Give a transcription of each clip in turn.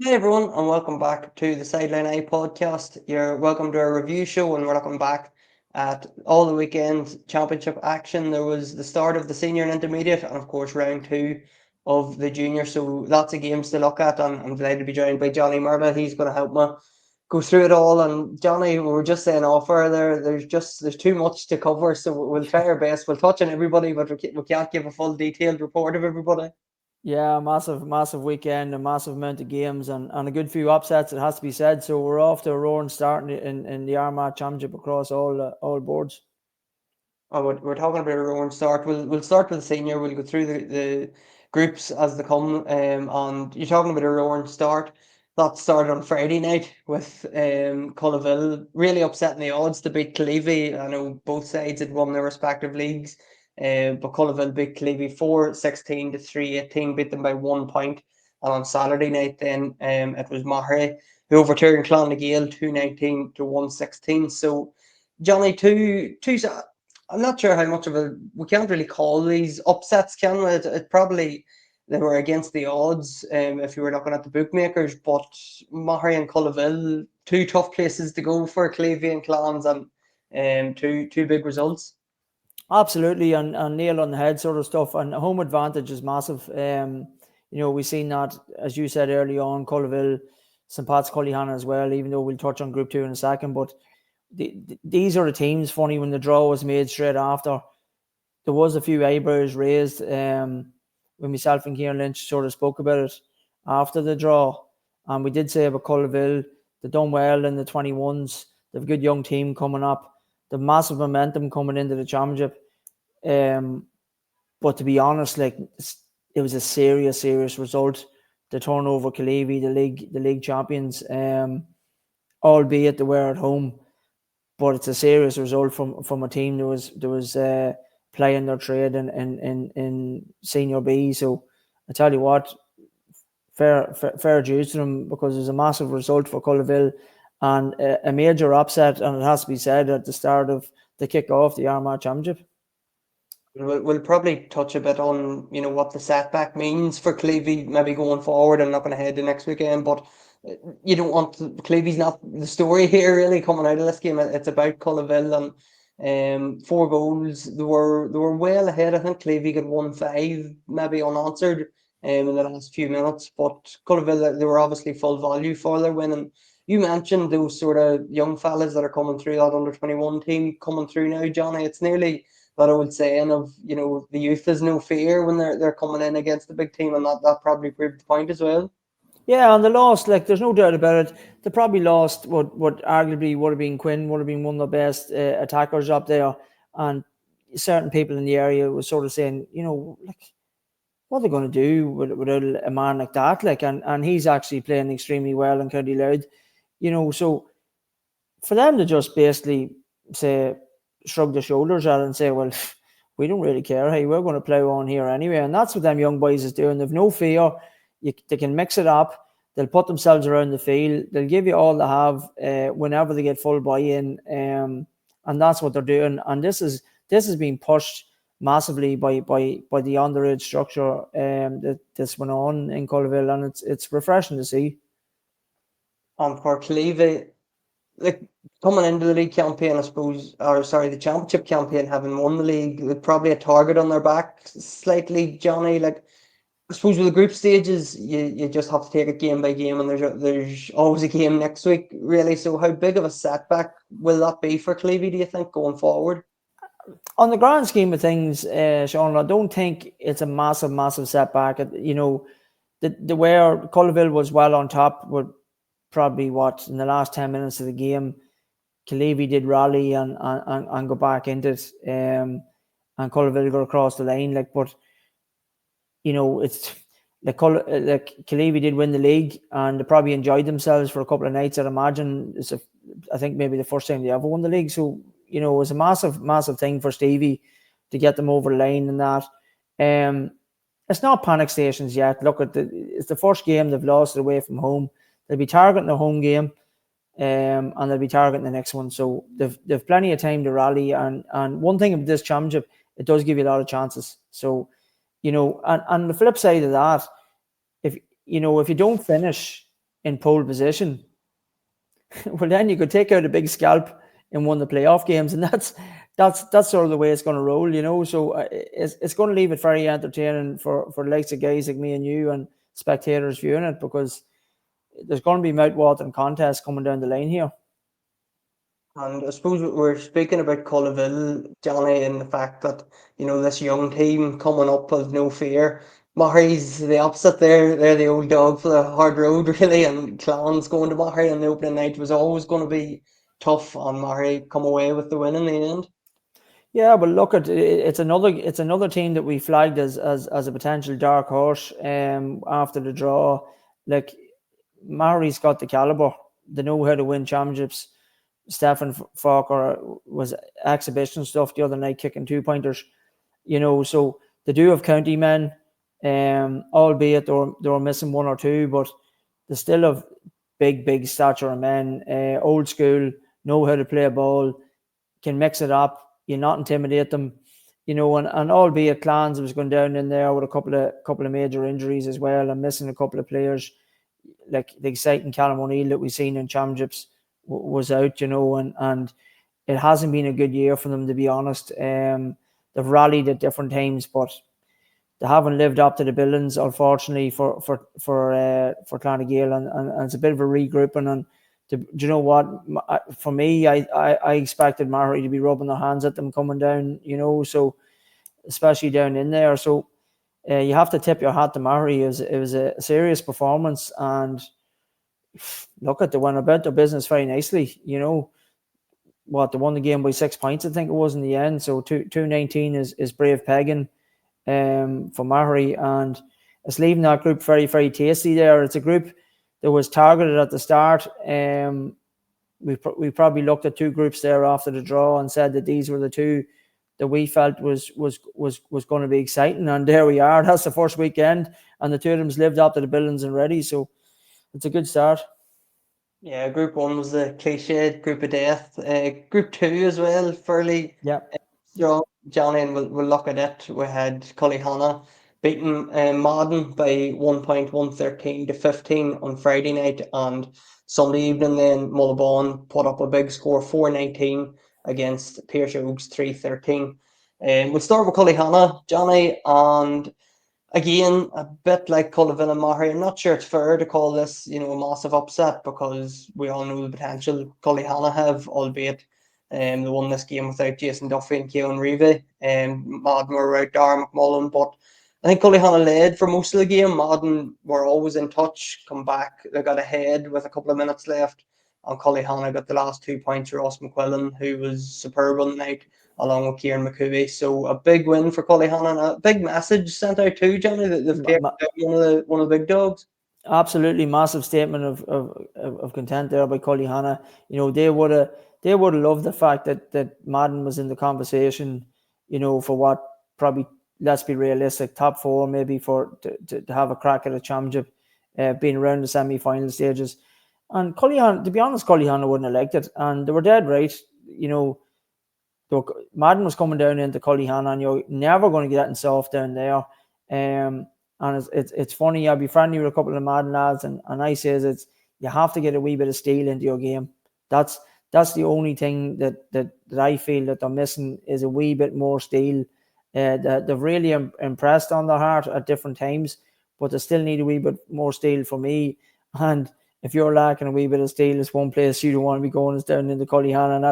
Hey everyone, and welcome back to the Sideline Eye podcast. You're welcome to our review show, and we're looking back at all the weekend championship action. There was the start of the senior and intermediate, and of course, round two of the junior. So lots of games to look at, and I'm delighted to be joined by Johnny Murtagh. He's going to help me go through it all. And Johnny, we were just saying off air there, there's too much to cover, so we'll try our best. We'll touch on everybody, but we can't give a full detailed report of everybody. Yeah, massive weekend, a massive amount of games, and a good few upsets. It has to be said. So we're off to a roaring start in the Armagh Championship across all boards. Oh, we're talking about a round start. We'll start with the senior. We'll go through the groups as they come. And you're talking about a round start. That started on Friday night with Cullaville really upsetting the odds to beat Clevey. I know both sides had won their respective leagues, but Cullaville beat Clevey 4-16 to 3-18, beat them by 1 point. And on Saturday night, then it was Mahray who overturned Clonagale 2-19 to 1-16. So Johnny, two I'm not sure how much of a we can't really call these upsets, can we? It probably they were against the odds if you were looking at the bookmakers, but Mahary and Cullaville, two tough places to go for Clevey and Clans, and two big results. Absolutely, and nail on the head sort of stuff. And home advantage is massive. We've seen that, as you said early on, Cullaville, St. Pat's, Cullyhanna as well. Even though we'll touch on Group 2 in a second, but these are the teams. Funny, when the draw was made straight after, there was a few eyebrows raised when myself and Kieran Lynch sort of spoke about it after the draw. And we did say about Cullaville, they've done well in the 21s. They've a good young team coming up. The massive momentum coming into the championship. But to be honest, it was a serious result. The turnover Clevey, the league champions, albeit they were at home, but it's a serious result from a team that was playing their trade in senior B. So I tell you what, fair dues to them, because it was a massive result for Cullaville and a major upset, and it has to be said, at the start of the kick-off the Armagh Championship. We'll probably touch a bit on what the setback means for Clevey maybe going forward. I'm not going to head to next weekend, but you don't want Clevey's not the story here really coming out of this game. It's about Cullaville, and 4 goals. They were well ahead. I think Clevey got 1-5 maybe unanswered in the last few minutes, but Cullaville, they were obviously full value for their win. And you mentioned those sort of young fellas that are coming through, that under 21 team coming through now, Johnny. It's nearly that old saying of the youth is no fear when they're coming in against the big team, and that probably proved the point as well. Yeah, and they lost. There's no doubt about it. They probably lost what arguably would have been Quinn, would have been one of the best attackers up there, and certain people in the area were sort of saying, what are they going to do without a man like that? And he's actually playing extremely well in County Loud, So for them to just basically say, shrug their shoulders at it and say, well, we don't really care. Hey, we're going to plow on here anyway. And that's what them young boys is doing. They've no fear. They can mix it up. They'll put themselves around the field. They'll give you all they have whenever they get full buy-in. And that's what they're doing. And this is being pushed massively by the underage structure that's went on in Cullaville, and it's refreshing to see. And for Clevey, like coming into the league campaign, I suppose, or sorry, the championship campaign, having won the league, with probably a target on their back slightly, Johnny. Like I suppose with the group stages, you just have to take it game by game, and there's always a game next week, really. So how big of a setback will that be for Clevey, do you think, going forward? On the grand scheme of things, Sean, I don't think it's a massive setback. The where Cullaville was well on top were probably in the last 10 minutes of the game, Clevey did rally and go back into it, and Cullaville got across the line. It's Clevey did win the league, and they probably enjoyed themselves for a couple of nights. I'd imagine I think maybe the first time they ever won the league. So it was a massive thing for Stevie to get them over the line and that. It's not panic stations yet. Look it's the first game they've lost away from home. They'll be targeting the home game, and they'll be targeting the next one. So they've plenty of time to rally. And one thing of this championship, it does give you a lot of chances. So, and the flip side of that, if you don't finish in pole position, well, then you could take out a big scalp in one of the playoff games, and that's sort of the way it's going to roll, you know. So it's going to leave it very entertaining for the likes of guys like me and you and spectators viewing it, because there's going to be mouth-watering contests coming down the line here. And I suppose we're speaking about Cullaville, Johnny, and the fact that, this young team coming up with no fear. Maher's the opposite there. They're the old dog for the hard road, really, and Clowns going to Maher on the opening night was always going to be tough, and Maher come away with the win in the end. Yeah, but look at it's another team that we flagged as a potential dark horse after the draw. Like, Maori's got the caliber. They know how to win championships. Stefan Falker was exhibition stuff the other night, kicking 2-pointers. So they do have county men, albeit they were missing one or two, but they still have big stature of men, old school, know how to play a ball, can mix it up. You not intimidate them, and albeit Clans was going down in there with a couple of major injuries as well, and missing a couple of players, like the exciting Callum O'Neill that we've seen in championships was out, and it hasn't been a good year for them, to be honest. They've rallied at different times, but they haven't lived up to the billings, unfortunately, for Clonagale, and it's a bit of a regrouping. And do you know what? For me, I expected Maori to be rubbing their hands at them coming down, so especially down in there. So you have to tip your hat to Maori. It was a serious performance, and look, they went about their business very nicely. They won the game by 6 points, I think it was, in the end. So 219 is brave pegging for Maori, and it's leaving that group very, very tasty there. It's a group that was targeted at the start. We probably looked at two groups there after the draw and said that these were the two that we felt was going to be exciting, and there we are. That's the first weekend, and the two of them's lived up to the billings already. So it's a good start. Yeah, Group 1 was the cliched group of death. Group 2 as well, fairly Yeah. strong. Johnny, and we'll look at it. We had Cullyhanna beating Madden by 1 point, 113 to 15 on Friday night, and Sunday evening then Mullabone put up a big score, 419 against Pearse Oaks, 313. We'll start with Cullyhanna, Johnny, and again, a bit like Cullivan and Maher, I'm not sure it's fair to call this, a massive upset, because we all know the potential Cullyhanna have, albeit they won this game without Jason Duffy and Keown Reeve, and Madden were out Dar McMullen, but I think Cullyhanna led for most of the game. Madden were always in touch, come back, they got ahead with a couple of minutes left, and Cullyhanna got the last 2 points. Ross McQuillan, who was superb on the night, along with Kieran McCooey. So a big win for Cullyhanna, and a big message sent out too, Johnny, that they've taken out one of the big dogs. Absolutely massive statement of content there by Cullyhanna. They would have loved the fact that Madden was in the conversation, for what, probably, let's be realistic, top four, maybe, to have a crack at a championship, being around the semi-final stages. And Cullyhanna, to be honest, Cullyhanna wouldn't have liked it, and they were dead right. Madden was coming down into Cullyhanna, and you're never going to get in soft down there. And it's funny. I'll be friendly with a couple of Madden lads, and I says you have to get a wee bit of steel into your game. That's the only thing that I feel that they're missing, is a wee bit more steel. That they've really impressed on their heart at different times, but they still need a wee bit more steel for me. And if you're lacking a wee bit of steel, it's one place you don't want to be going, is down into Cullyhanna, and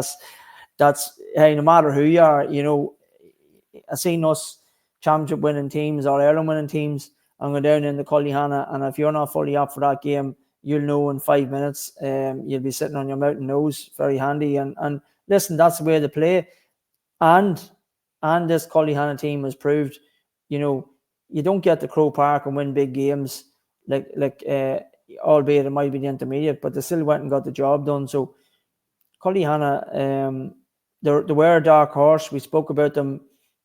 that's hey, no matter who you are, I seen us championship winning teams or Ireland winning teams and go down in the Cullyhanna, and if you're not fully up for that game, you'll know in 5 minutes. You'll be sitting on your mountain nose, very handy. And listen, that's the way they play. And this Cullyhanna team has proved, you don't get to Croke Park and win big games, albeit it might be the intermediate, but they still went and got the job done. So Cullyhanna, they were a dark horse. We spoke about them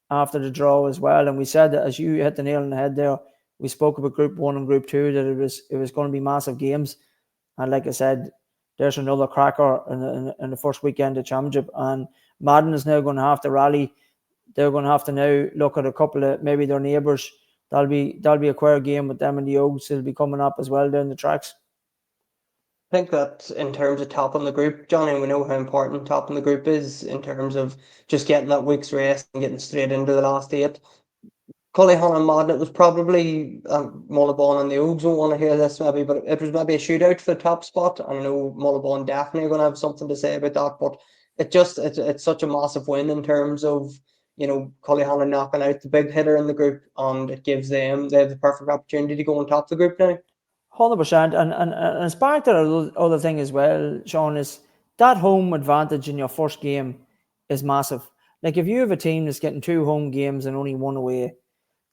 after the draw as well, and we said that, as you hit the nail on the head there, we spoke about Group 1 and Group 2, that it was going to be massive games. And like I said, there's another cracker in the first weekend of championship, and Madden is now going to have to rally. They're going to have to now look at a couple of maybe their neighbours. That'll be a queer game with them and the Oaks. It'll be coming up as well down the tracks. think that in terms of topping the group, Johnny, we know how important topping the group is in terms of just getting that week's rest and getting straight into the last eight. Cullyhan and Madden, it was probably Mullabone and the Oaks won't want to hear this maybe, but it was maybe a shootout for the top spot. I know Mullabone definitely are going to have something to say about that, but it's such a massive win in terms of Cullyhan knocking out the big hitter in the group, and it gives them they have the perfect opportunity to go on top of the group now. 100%. And it's back to the other thing as well, Sean, is that home advantage in your first game is massive. Like if you have a team that's getting 2 home games and only 1 away,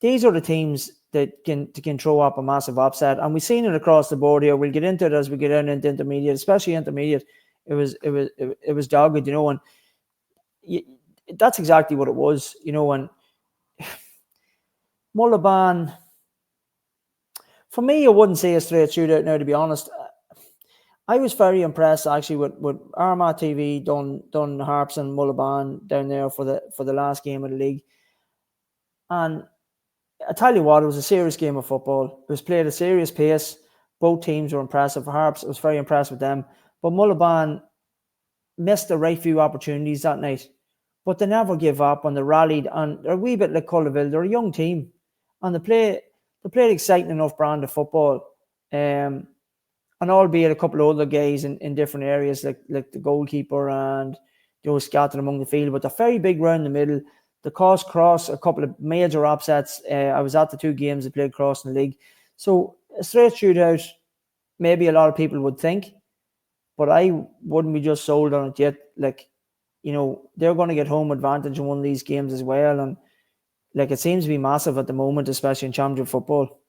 these are the teams that can throw up a massive upset. And we've seen it across the board here. We'll get into it as we get down into intermediate, especially intermediate. It was dogged, and that's exactly what it was, and Mullaban, for me, I wouldn't say a straight shootout now, to be honest. I was very impressed actually with Armagh TV done Harps and Mullaban down there for the last game of the league. And I tell you what, it was a serious game of football. It was played at a serious pace. Both teams were impressive. For Harps, I was very impressed with them. But Mullaban missed the right few opportunities that night. But they never give up and they rallied. And they're a wee bit like Culleville. They're a young team. And they played exciting enough brand of football. And albeit a couple of other guys in different areas, like the goalkeeper and those scattered among the field. But they're very big round the middle. The cost cross a couple of major upsets. I was at the 2 games they played cross in the league. So a straight shootout, maybe a lot of people would think, but I wouldn't be just sold on it yet. Like, they're going to get home advantage in one of these games as well. And like it seems to be massive at the moment, especially in championship football.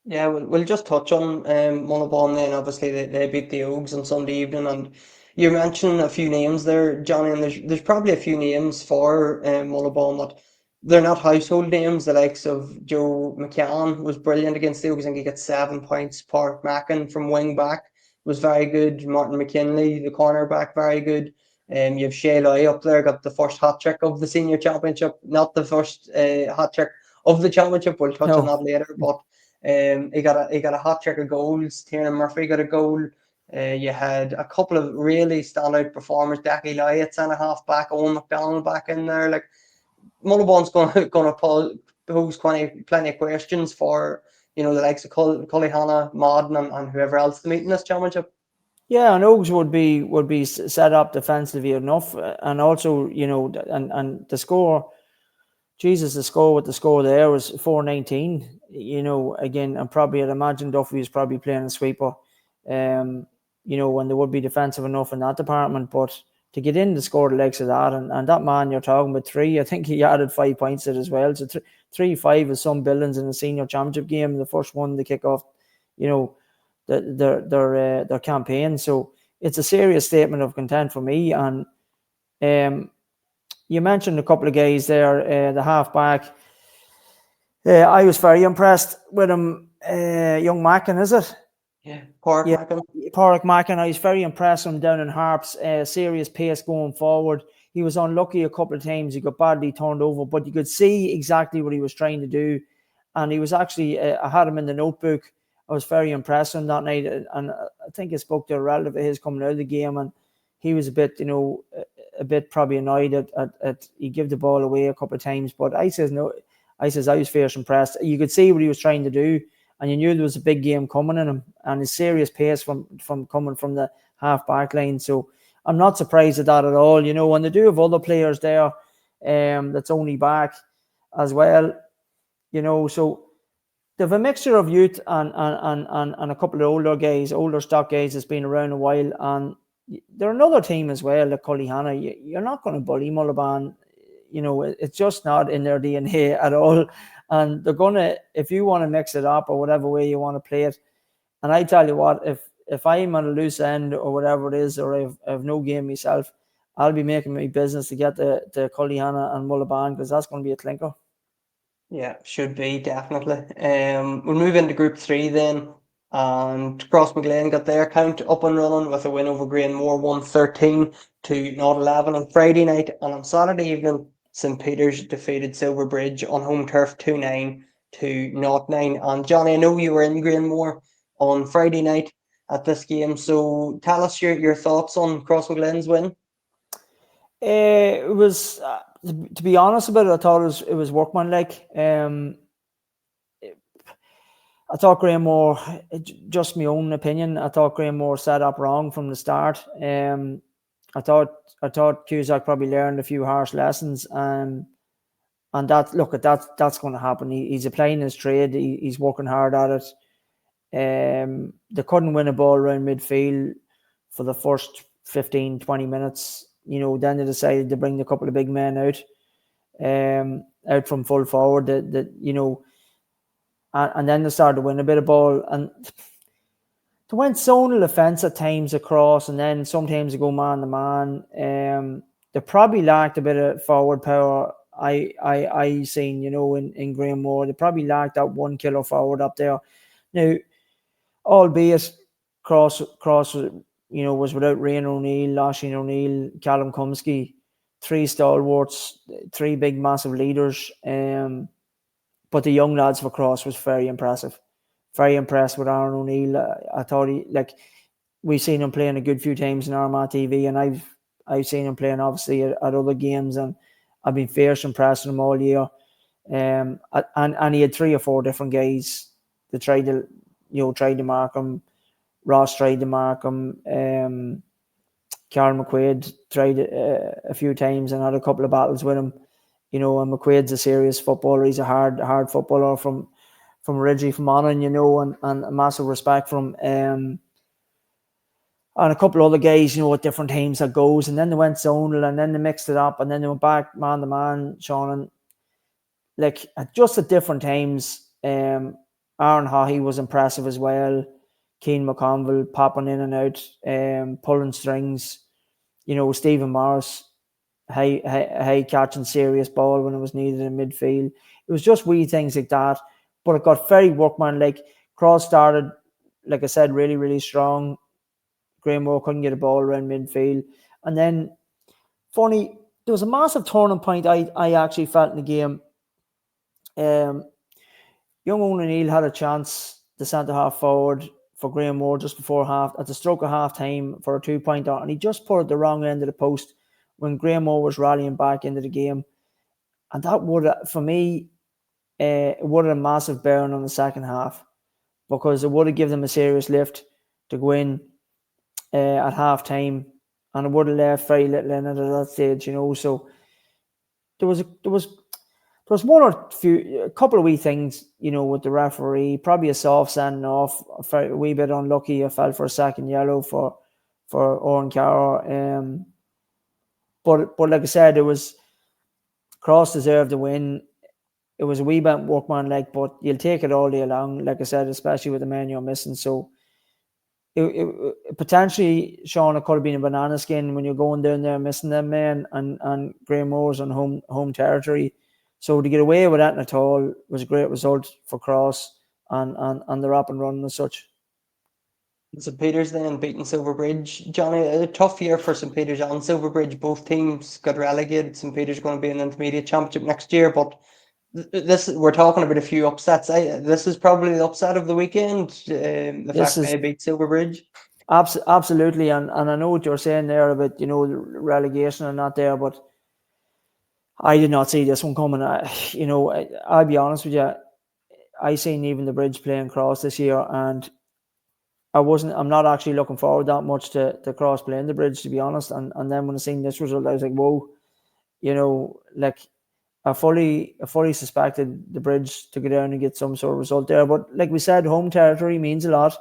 Yeah, we'll just touch on Mullabone then. Obviously, they beat the Oaks on Sunday evening, and you mentioned a few names there, Johnny, and there's probably a few names for Mullabone that they're not household names. The likes of Joe McCann was brilliant against the Oaks. I think he got 7 points. Park Mackin from wing back was very good. Martin McKinley, the cornerback, very good. You have Shay Loy up there, got the first hat trick of the senior championship, not the first hat trick of the championship. We'll touch on No. that later, but. He got a hat trick of goals. Tiernan Murphy got a goal. You had a couple of really standout performers. Decky Lyatt centre half back, Owen McDonald back in there. Like Mullabone's gonna pose plenty of questions for the likes of Cullyhanna, Modden, and whoever else to meet in this championship. Yeah, and Oaks would be set up defensively enough, and also and the score. Jesus, the score there was 4-19. Again, and probably I'd imagine Duffy was probably playing a sweeper. When they would be defensive enough in that department, but to get in to score the likes of that, and that man you're talking about 3, I think he added 5 points to it as well. So 3-5 is some buildings in the senior championship game, the first one to kick off, their campaign. So it's a serious statement of content for me. And you mentioned a couple of guys there, the halfback. I was very impressed with him. Young Mackin, is it? Yeah, Park Yeah, Mackin. Porrick Mackin. I was very impressed with him down in Harps. Serious pace going forward. He was unlucky a couple of times. He got badly turned over, but you could see exactly what he was trying to do. And he was actually, I had him in the notebook. I was very impressed with him that night. And I think I spoke to a relative of his coming out of the game, and he was a bit, a bit probably annoyed at he gave the ball away a couple of times. But I says no. I was fierce impressed. You could see what he was trying to do, and you knew there was a big game coming in him, and his serious pace from coming from the half back line. So I'm not surprised at that at all. When they do have other players there, that's only back as well. So they have a mixture of youth and a couple of older guys, older stock guys that's been around a while, and they're another team as well, like Cullyhanna. You're not going to bully Mullaban. It's just not in their DNA at all. And they're going to, if you want to mix it up or whatever way you want to play it. And I tell you what, if I'm on a loose end or whatever it is, or I have no game myself, I'll be making my business to get the Cullyhanna and Mullaban, because that's going to be a clinker. Yeah, should be definitely. We'll move into Group 3 then, and Cross McGlane got their account up and running with a win over Greenmore, 113 to 0-11 on Friday night, and on Saturday evening, St Peter's defeated Silverbridge on home turf 2-9 to 0-9. And Johnny, I know you were in Greenmore on Friday night, at this game. So tell us your thoughts on Crosswell Glenn's win. It was, to be honest about it, I thought it was workmanlike. I thought Graham Moore, just my own opinion, I thought Graham Moore set up wrong from the start. I thought Cusack probably learned a few harsh lessons, and that's going to happen. He's applying his trade. He's working hard at it. They couldn't win a ball around midfield for the first 15, 20 minutes. Then they decided to bring a couple of big men out from full forward. And then they started to win a bit of ball, and they went zonal offence at times across, and then sometimes they go man to man. They probably lacked a bit of forward power. I seen in Graham Moore, they probably lacked that 1 killer forward up there. Now, albeit Cross was without Rian O'Neill, Lachlan O'Neill, Callum Kumsky, 3 stalwarts, 3 big massive leaders. But the young lads for Cross was very impressive. Very impressed with Aaron O'Neill. I thought we've seen him playing a good few times in Armagh TV, and I've seen him playing obviously at other games, and I've been fierce impressed with him all year. And he had 3 or 4 different guys that tried to mark him. Ross tried to mark him. Carl McQuaid tried a few times and had a couple of battles with him. And McQuaid's a serious footballer. He's a hard footballer from originally from Monaghan, and a massive respect from him. And a couple of other guys, at different teams that goes. And then they went zonal, and then they mixed it up, and then they went back man to man, Sean. And just at different times, Aaron Haughey was impressive as well. Keane McConville popping in and out, pulling strings. Stephen Morris, high catching serious ball when it was needed in midfield. It was just wee things like that, but it got very workmanlike. Cross started, like I said, really, really strong. Graham Moore couldn't get a ball around midfield. And then, funny, there was a massive turning point I actually felt in the game. Young Owen O'Neill had a chance, the centre-half forward, for Graham Moore just before at the stroke of half-time for a 2-pointer, and he just put it the wrong end of the post when Graham Moore was rallying back into the game. And that would, for me, it would have a massive bearing on the second half, because it would have given them a serious lift to go in at half-time, and it would have left very little in it at that stage, So there was a couple of wee things, with the referee. Probably a soft sending off, a wee bit unlucky. I fell for a second yellow for Owen Carroll. But like I said, it was Cross deserved the win. It was a wee bit workmanlike, but you'll take it all day long. Like I said, especially with the men you're missing. So it potentially, Sean, it could have been a banana skin when you're going down there missing them men, and Graham Moore's on home territory. So to get away with that at all was a great result for Cross and they're up and running as such. St. Peter's then beating Silverbridge. Johnny, a tough year for St. Peter's and Silverbridge. Both teams got relegated. St. Peter's going to be in the intermediate championship next year, but we're talking about a few upsets. This is probably the upset of the weekend. The fact they beat Silverbridge. Absolutely, and I know what you're saying there about the relegation and not there, but I did not see this one coming. I'll be honest with you. I seen even the Bridge playing Cross this year, and I'm not actually looking forward that much to Cross playing the Bridge, to be honest. And then when I seen this result, I was like, whoa, I fully suspected the Bridge to go down and get some sort of result there. But like we said, home territory means a lot.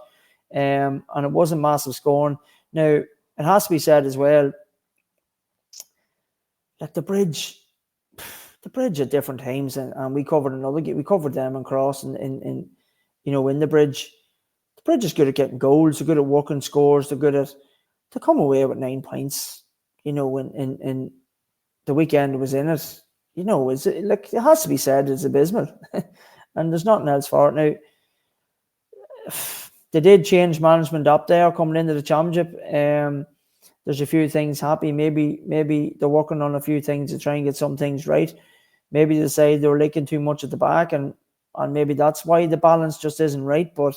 And it wasn't massive scoring. Now, it has to be said as well, like the Bridge at different times, and we covered another game. We covered them and Cross in the Bridge. The Bridge is good at getting goals. They're good at working scores. They're good at to come away with 9 points. In the weekend was in it. It's like it has to be said, it's abysmal, and there's nothing else for it now. They did change management up there coming into the championship. There's a few things happy. Maybe they're working on a few things to try and get some things right. Maybe they say they were leaking too much at the back, and maybe that's why the balance just isn't right. But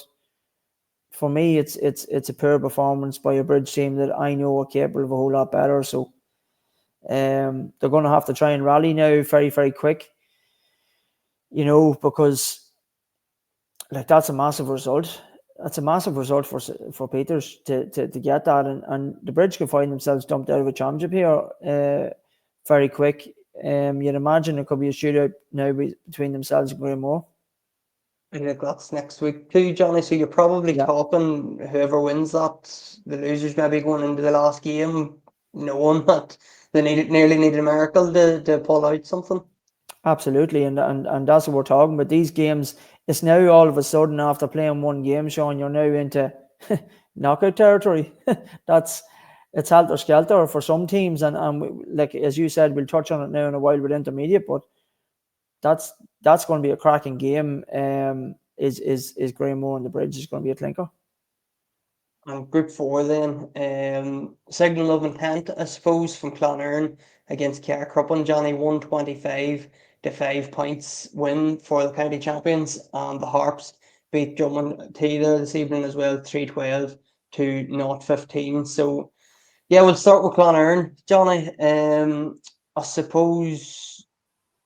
for me, it's a poor performance by a Bridge team that I know are capable of a whole lot better. So they're going to have to try and rally now very, very quick, because like that's a massive result. That's a massive result for Peters to get that, and the Bridge could find themselves dumped out of a championship here very quick. You'd imagine it could be a shootout now between themselves and Graham. I think that's next week too, Johnny. So you're probably Yeah, talking whoever wins that, the losers maybe going into the last game, knowing that they nearly needed a miracle to pull out something. absolutely, and that's what we're talking about. These games, it's now all of a sudden after playing one game, Sean, you're now into knockout territory. That's it's helter skelter for some teams, and like as you said, we'll touch on it now in a while with intermediate, but that's that's going to be a cracking game. Is Graham and the Bridge is going to be a clinker. And Group 4 then, Signal of Intent, I suppose, from Clonerne against Caircroppen. Johnny 125 to 5 points win for the county champions, and the Harps beat Drummond Taylor this evening as well, 312 to 015. So yeah, we'll start with Clonerne, Johnny. I suppose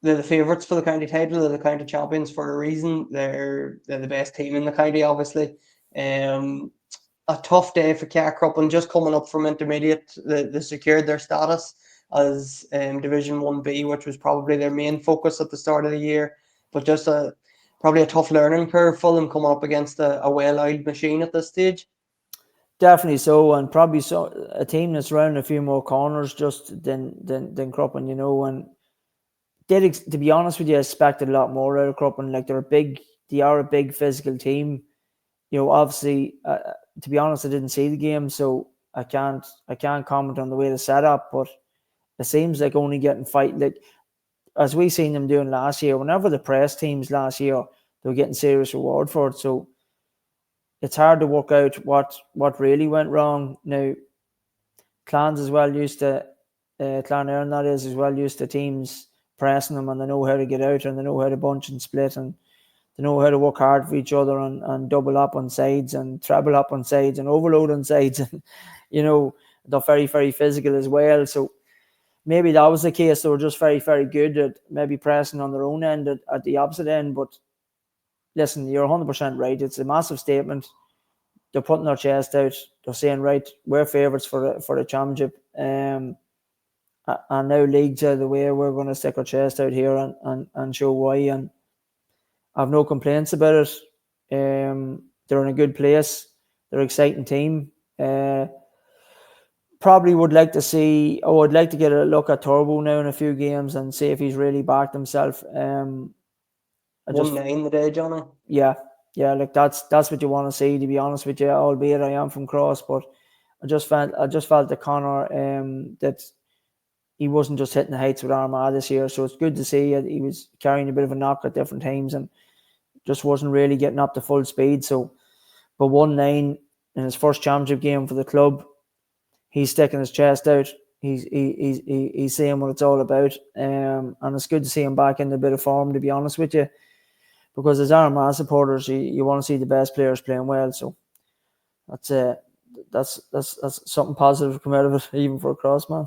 they're the favourites for the county title. They're the county champions for a reason. They're the best team in the county, obviously. Um, a tough day for Caircroppen, just coming up from intermediate. They secured their status as Division 1B, which was probably their main focus at the start of the year. But just probably a tough learning curve for them coming up against a well-oiled machine at this stage. Definitely so, and probably so a team that's round a few more corners just than Cruppen, and to be honest with you, I expected a lot more out of Cruppen. Like they are a big physical team. Obviously, to be honest, I didn't see the game, so I can't comment on the way they set up. But it seems like only getting fight like as we seen them doing last year. Whenever the press teams last year, they were getting serious reward for it. So it's hard to work out what really went wrong. Now, Clans as well used to Clonerne that is as well used to teams pressing them, and they know how to get out, and they know how to bunch and split, and they know how to work hard for each other, and double up on sides and treble up on sides and overload on sides. And they're very, very physical as well. So maybe that was the case. They were just very, very good at maybe pressing on their own end at the opposite end. But listen, you're 100% right. It's a massive statement. They're putting their chest out. They're saying, right, we're favourites for the championship. And now league's out of the way. We're going to stick our chest out here and show why. And I've no complaints about it. They're in a good place. They're an exciting team. Probably would like to see. Oh, I'd like to get a look at Turbo now in a few games and see if he's really backed himself. I just 1-9 the day, Johnny. yeah, like that's what you want to see. To be honest with you, albeit I am from Cross, but I just felt that Connor that he wasn't just hitting the heights with Armagh this year. So it's good to see that he was carrying a bit of a knock at different times and just wasn't really getting up to full speed. So, but 1-9 in his first championship game for the club, he's sticking his chest out. He's saying what it's all about. And it's good to see him back in a bit of form, to be honest with you, because as Armagh supporters, you want to see the best players playing well. So that's something positive to come out of it, even for a Crossman.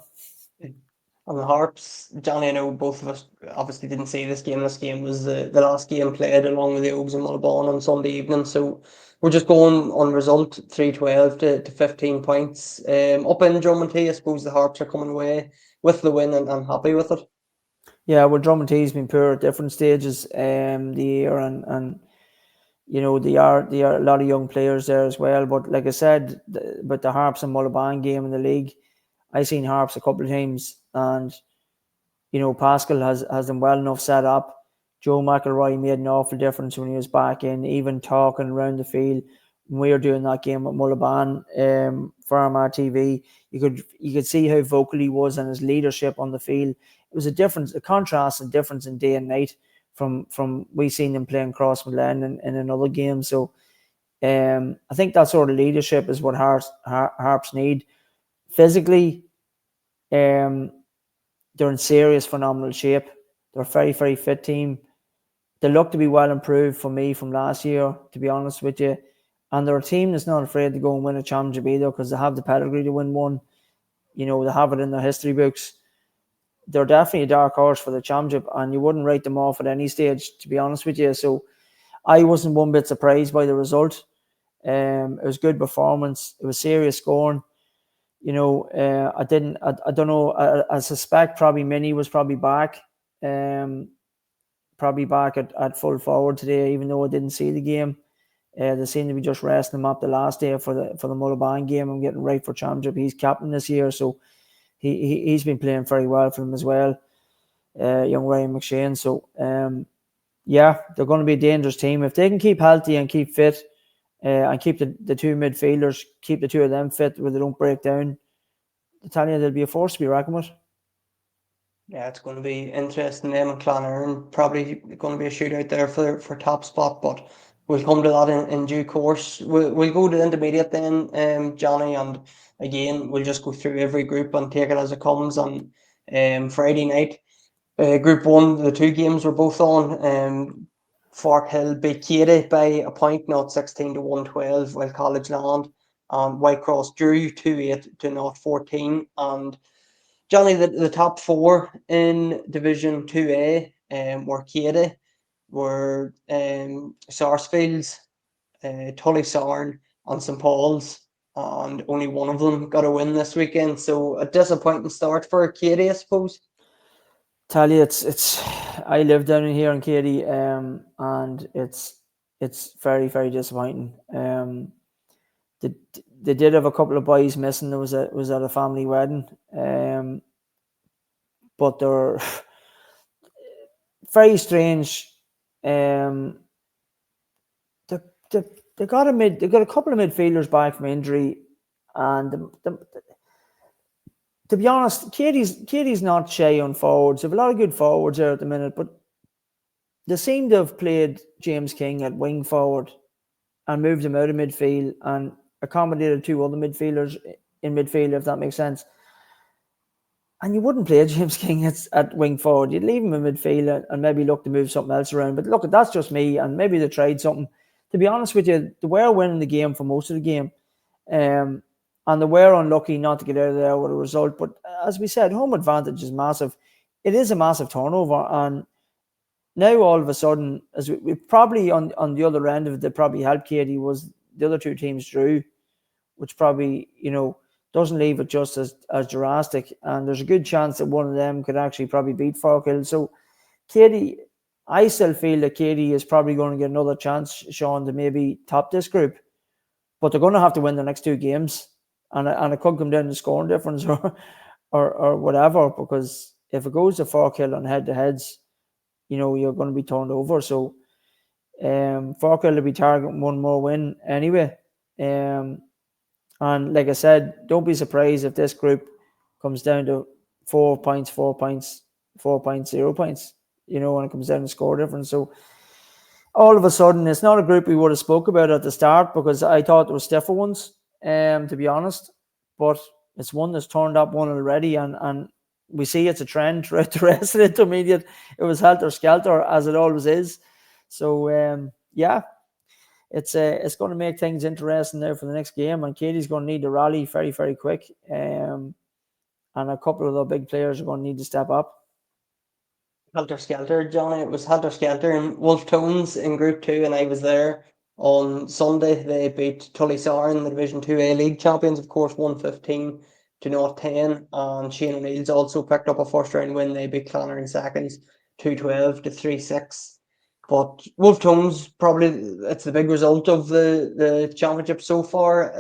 On the Harps, Johnny, I know both of us obviously didn't see this game. This game was the last game played along with the Oaks and Mullabon on Sunday evening. So we're just going on result 312 to 15 points. Up in Drummond, I suppose the Harps are coming away with the win and I'm happy with it. Yeah, well, Drummond T's been poor at different stages the year, and they are a lot of young players there as well. But like I said, but the Harps and Mullabon game in the league, I seen Harps a couple of times, and Pascal has them well enough set up. Joe McElroy made an awful difference when he was back in, even talking around the field. When we were doing that game at Mullabon for Armagh TV, you could see how vocal he was and his leadership on the field. It was a contrast and difference in day and night from we seen him playing Crossmaglen in another game. So I think that sort of leadership is what Harps need. Physically, they're in serious, phenomenal shape. They're a very, very fit team. They look to be well improved for me from last year, to be honest with you. and they're a team that's not afraid to go and win a championship either, because they have the pedigree to win one. You know, they have it in their history books. They're definitely a dark horse for the championship, and you wouldn't write them off at any stage, to be honest with you. So I wasn't one bit surprised by the result. It was good performance. It was serious scoring. You know, I don't know. I suspect probably Minnie was probably back. Um, Probably back at full forward today, even though I didn't see the game. They seem to be just resting him up the last day for the Mullabine game and getting right for championship. He's captain this year, so he's been playing very well for them as well. Young Ryan McShane. So yeah, they're going to be a dangerous team if they can keep healthy and keep fit, and keep the two midfielders, keep the two of them fit where they don't break down. I tell you, they'll be a force to be reckoned with. Yeah, it's going to be interesting. Them and Clonard probably going to be a shootout there for top spot, but we'll come to that in due course. We'll go to the intermediate then, Johnny, and again we'll just go through every group and take it as it comes on Friday night. Group one, the two games were both on. Fort Hill beat Keady by a point, not 16 to 112, while College Land and Whitecross drew 2-8 to not 14. And Johnny, the top four in Division 2A were Keady, were Sarsfields, Tully Sarn, and St Paul's, and only one of them got a win this weekend. So a disappointing start for Keady, I suppose. Tell you, it's. I live down in here in Katy, and it's very very disappointing. They, they did have a couple of boys missing. There was at a family wedding, but they're very strange. Um, they, they, they got a couple of midfielders back from injury, and to be honest, Katie's not shy on forwards. They have a lot of good forwards there at the minute, but they seem to have played James King at wing forward and moved him out of midfield and accommodated two other midfielders in midfield, if that makes sense. And you wouldn't play James King at wing forward. You'd leave him in midfield and maybe look to move something else around. But look, that's just me, and maybe they tried something. To be honest with you, they were winning the game for most of the game. And they were unlucky not to get out of there with a result. But as we said, home advantage is massive. It is a massive turnover. And now all of a sudden, as we probably on the other end of it, that probably helped Katie was the other two teams drew, which probably, doesn't leave it just as drastic. And there's a good chance that one of them could actually probably beat Falkhill. So Katie, I still feel that Katie is probably going to get another chance, Sean, to maybe top this group. But they're going to have to win the next two games. And it could come down to scoring difference or whatever, because if it goes to Falkhill on head-to-heads, you're going to be turned over. So Falkhill will be targeting one more win anyway. And like I said, don't be surprised if this group comes down to 4 points, 4 points, 4.0 points, when it comes down to score difference. So all of a sudden, it's not a group we would have spoke about at the start, because I thought there were stiffer ones, to be honest. But it's one that's turned up one already, and we see it's a trend throughout the rest of the intermediate. It was helter-skelter, as it always is. So, yeah, it's going to make things interesting now for the next game, and Katie's going to need to rally very, very quick. And a couple of the big players are going to need to step up. Helter Skelter, Johnny. It was Helter Skelter and Wolf Tones in Group 2, and I was there on Sunday. They beat Tully in the Division 2A League champions, of course, 115 to not 10. And Shane O'Neill's also picked up a first round win. They beat Clonard in seconds, 212 to 3-6. But Wolf Tones, probably it's the big result of the championship so far.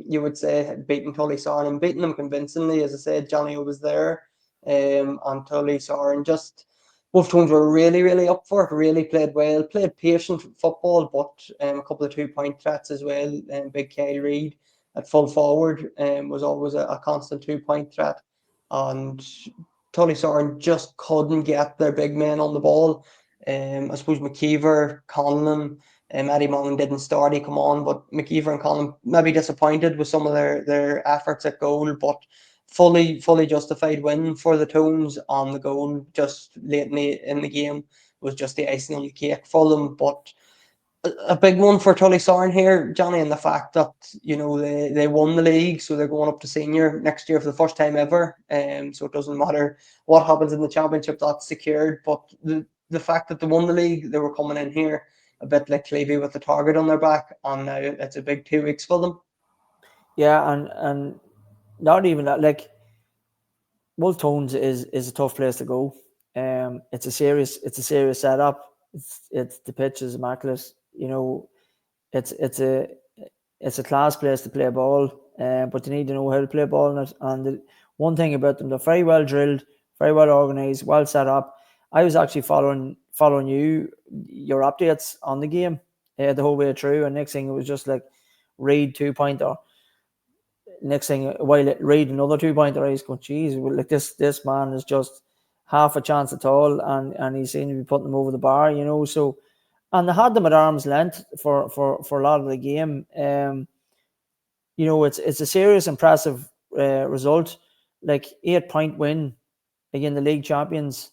You would say beating Tully and beating them convincingly. As I said, Johnny was there. And Tully and just both teams were really, really up for it, really played well, played patient football, but a couple of 2-point threats as well. Big Kyle Reid at full forward was always a constant 2-point threat. And Tully just couldn't get their big men on the ball. I suppose McKeever, Conlon, Eddie Mullen didn't start, he come on, but McKeever and Conlon maybe disappointed with some of their efforts at goal, but fully justified win for the Tones on the goal just late in the game was just the icing on the cake for them. But a big one for Tullysorn here, Johnny, and the fact that they won the league, so they're going up to senior next year for the first time ever. So it doesn't matter what happens in the championship, that's secured. But the fact that they won the league, they were coming in here a bit like Clevie with the target on their back, and now it's a big 2 weeks for them. Yeah, and not even that. Like Multones is a tough place to go. It's a serious setup. It's the pitch is immaculate. It's it's a it's a class place to play ball, but you need to know how to play ball in it. And the one thing about them, they're very well drilled, very well organised, well set up. I was actually following your updates on the game the whole way through, and next thing it was just like Reid 2-pointer. Next thing, while Reid another 2-pointer, I was going, geez, like this man is just half a chance at all, and he seemed to be putting them over the bar, So, and they had them at arm's length for a lot of the game. It's a serious, impressive result, like 8-point win again the league champions.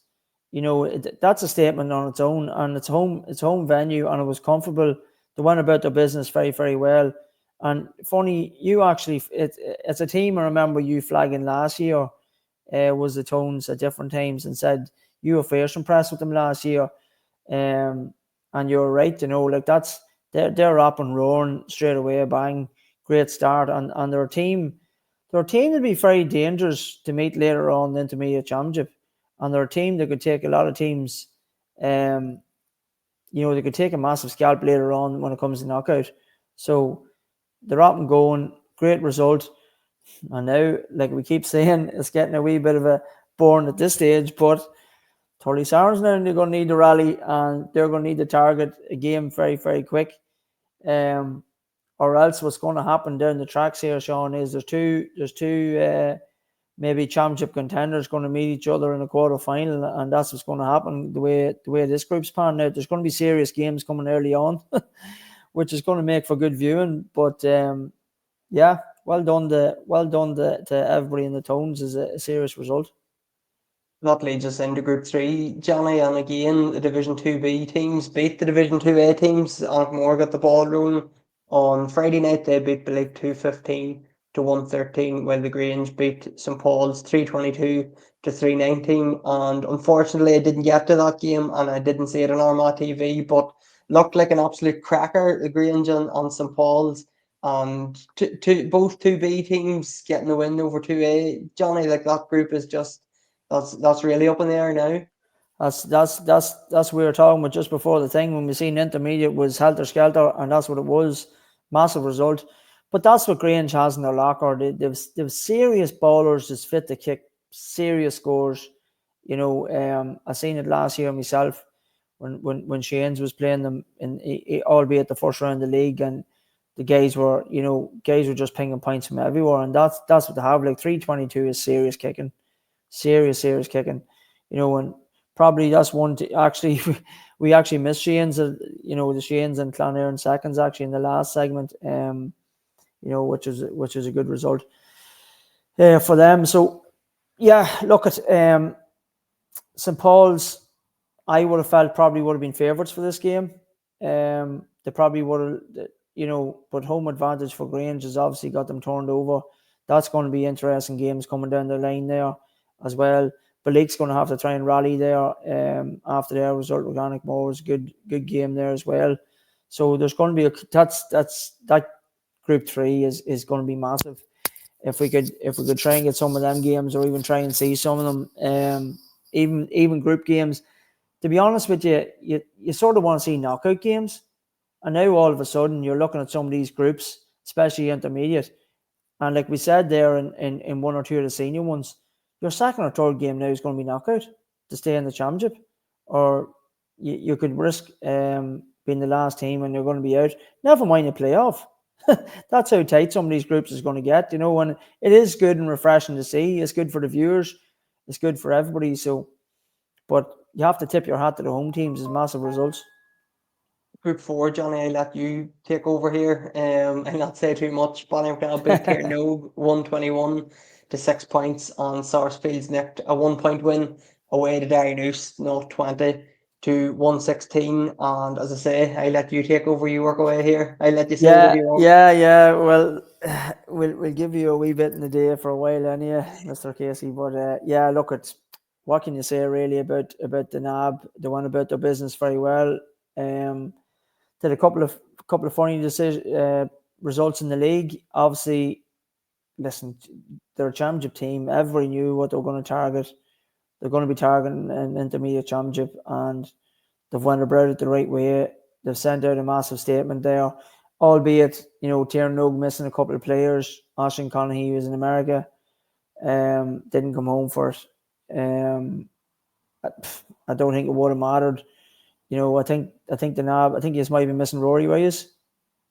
That's a statement on its own, and it's home venue, and it was comfortable. They went about their business very, very well. And funny, you actually, it's a team I remember you flagging last year. Was the Tones at different times, and said you were first impressed with them last year. And you're right, like they're up and roaring straight away, bang, great start, and they're a team. They're a team that'd be very dangerous to meet later on in the intermediate championship, and they're a team that could take a lot of teams. They could take a massive scalp later on when it comes to knockout. So they're up and going, great result. And now, like we keep saying, it's getting a wee bit of a boring at this stage, but Tullysorn's now they're going to need to rally, and they're going to need to target a game very, very quick. Or else what's going to happen down the tracks here, Sean, is there's two maybe championship contenders going to meet each other in a quarter final, and that's what's going to happen the way this group's panning out. There's going to be serious games coming early on, which is going to make for good viewing. But yeah, well done to everybody in the Tones. Is a serious result. That leads us into Group 3, Johnny, and again, the Division 2B teams beat the Division 2A teams. Moore got the ball rolling. On Friday night, they beat Balik 215 to 113, while the Grange beat St Paul's 322 to 319. And unfortunately, I didn't get to that game, and I didn't see it on Armagh TV, but looked like an absolute cracker, the Grange and St Paul's. And both 2B teams getting the win over 2A. Johnny, like that group is just that's really up in the air now. That's we were talking about just before the thing when we seen intermediate was helter skelter, and that's what it was. Massive result. But that's what Grange has in their locker. They've serious ballers that's fit to kick serious scores. I seen it last year myself when Shane's was playing them albeit the first round of the league, and the guys were just pinging points from everywhere, and that's what they have. Like 322 is serious kicking. Serious kicking, and probably that's one to actually we actually missed Shane's, the Shane's and Clonairon seconds actually in the last segment, which is a good result for them. So yeah, look at St Paul's. I would have felt probably would have been favourites for this game. They probably would have, but home advantage for Grange has obviously got them turned over. That's going to be interesting games coming down the line there as well. Blake's going to have to try and rally there after their result with Organic Moore. Was a good game there as well. So there's going to be that Group 3 is going to be massive. If we could try and get some of them games, or even try and see some of them, even group games. To be honest with you, you sort of want to see knockout games, and now all of a sudden you're looking at some of these groups, especially intermediate, and like we said there in one or two of the senior ones, your second or third game now is going to be knockout to stay in the championship, or you could risk being the last team and you're going to be out. Never mind a playoff. That's how tight some of these groups is going to get, and it is good and refreshing to see. It's good for the viewers. It's good for everybody. So, but you have to tip your hat to the home teams as massive results. Group 4, Johnny, I let you take over here. I'll not say too much. Ballymac beat here no 121 to 6 points, on Sarsfield's nicked a 1 point win away to Derrynoost, 20 to to 116. And as I say, I let you take over. You work away here. I let you say whatever Yeah, you want. yeah, yeah. Well, we'll give you a wee bit in the day for a while, anyway, Mr. Casey. But yeah, look, it's what can you say really about the NAB? They went about their business very well. Did a couple of funny decision results in the league. Obviously, listen, they're a championship team. Everybody knew what they were going to target. They're going to be targeting an intermediate championship, and they've went about it the right way. They've sent out a massive statement there, albeit, Tiernan Nug missing a couple of players. Oisin Conaghy was in America, didn't come home for it. I don't think it would have mattered. I think the NAB, I think he might be missing Rory Wise.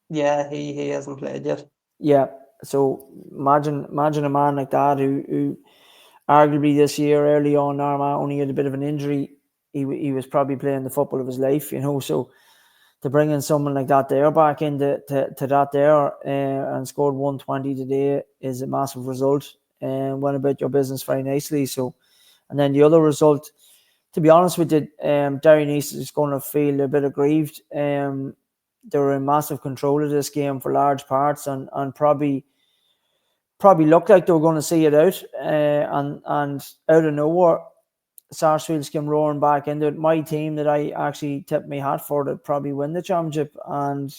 Yeah, he hasn't played yet. Yeah. So imagine a man like that who arguably this year early on Armagh only had a bit of an injury. He was probably playing the football of his life, So to bring in someone like that there back into to that there and scored 120 today is a massive result and went about your business very nicely. So, and then the other result, to be honest with you, Derry East is going to feel a bit aggrieved. They were in massive control of this game for large parts and probably looked like they were going to see it out. And out of nowhere, Sarsfields came roaring back into it. My team that I actually tipped my hat for to probably win the championship, and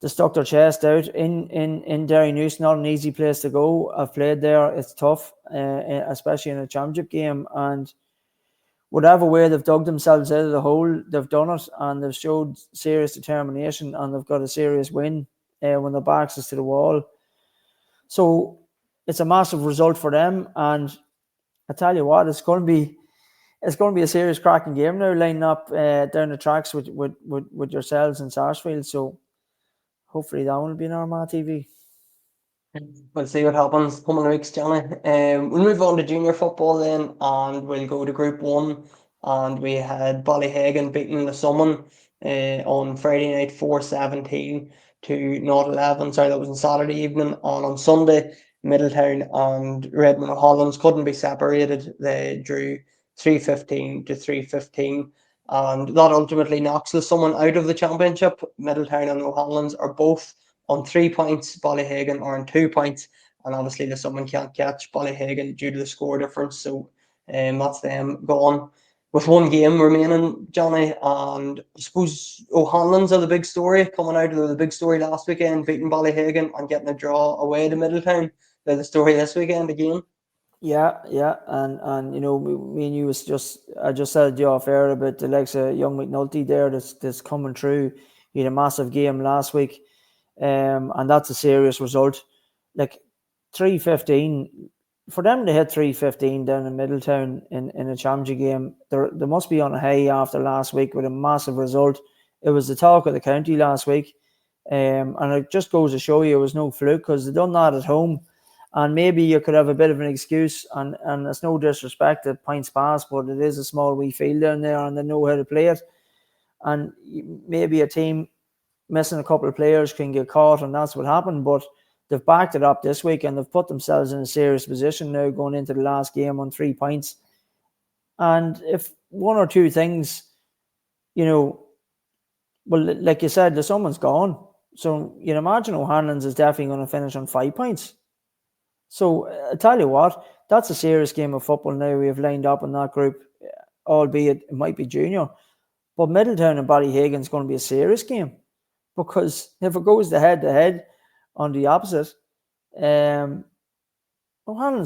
they stuck their chest out in Derry News. Not an easy place to go. I've played there. It's tough, especially in a championship game. And whatever way they've dug themselves out of the hole, they've done it, and they've showed serious determination, and they've got a serious win when their backs is to the wall. So it's a massive result for them, and I tell you what, it's going to be a serious cracking game now, lining up down the tracks with yourselves and Sarsfield. So hopefully that will be on Armagh TV. We'll see what happens coming weeks, Johnny. We'll move on to junior football then, and we'll go to Group 1. And we had Ballyhagan beating the Summon on Friday night 4-17 to 0-11. Sorry, that was on Saturday evening. And on Sunday, Middletown and Redmond O'Hollands couldn't be separated. They drew 3-15 to 3-15. And that ultimately knocks the Summon out of the championship. Middletown and O'Hollands are both on 3 points. Ballyhagan are on 2 points, and obviously the Summon can't catch Ballyhagan due to the score difference. So that's them gone with one game remaining, Johnny. And I suppose O'Hanlon's are the big story coming out of the big story last weekend, beating Ballyhagan and getting a draw away to Middletown. They're the story this weekend again. Yeah, and me and you I just said you off air about the likes of young McNulty there that's coming through. He had a massive game last week, and that's a serious result. Like 3-15 for them to hit 3-15 down in Middletown in a championship game. They must be on a high after last week with a massive result. It was the talk of the county last week, and it just goes to show you it was no fluke because they done that at home. And maybe you could have a bit of an excuse, and it's no disrespect at points pass, but it is a small wee field down there, and they know how to play it. And maybe a team missing a couple of players can get caught, and that's what happened. But they've backed it up this week, and they've put themselves in a serious position now going into the last game on 3 points. And if one or two things, well, like you said, someone's gone. So you'd imagine O'Hanlon's is definitely going to finish on 5 points. So I tell you what, that's a serious game of football now we have lined up in that group, albeit it might be junior. But Middletown and Ballyhagan's going to be a serious game because if it goes to head on the opposite, O'Hanlon's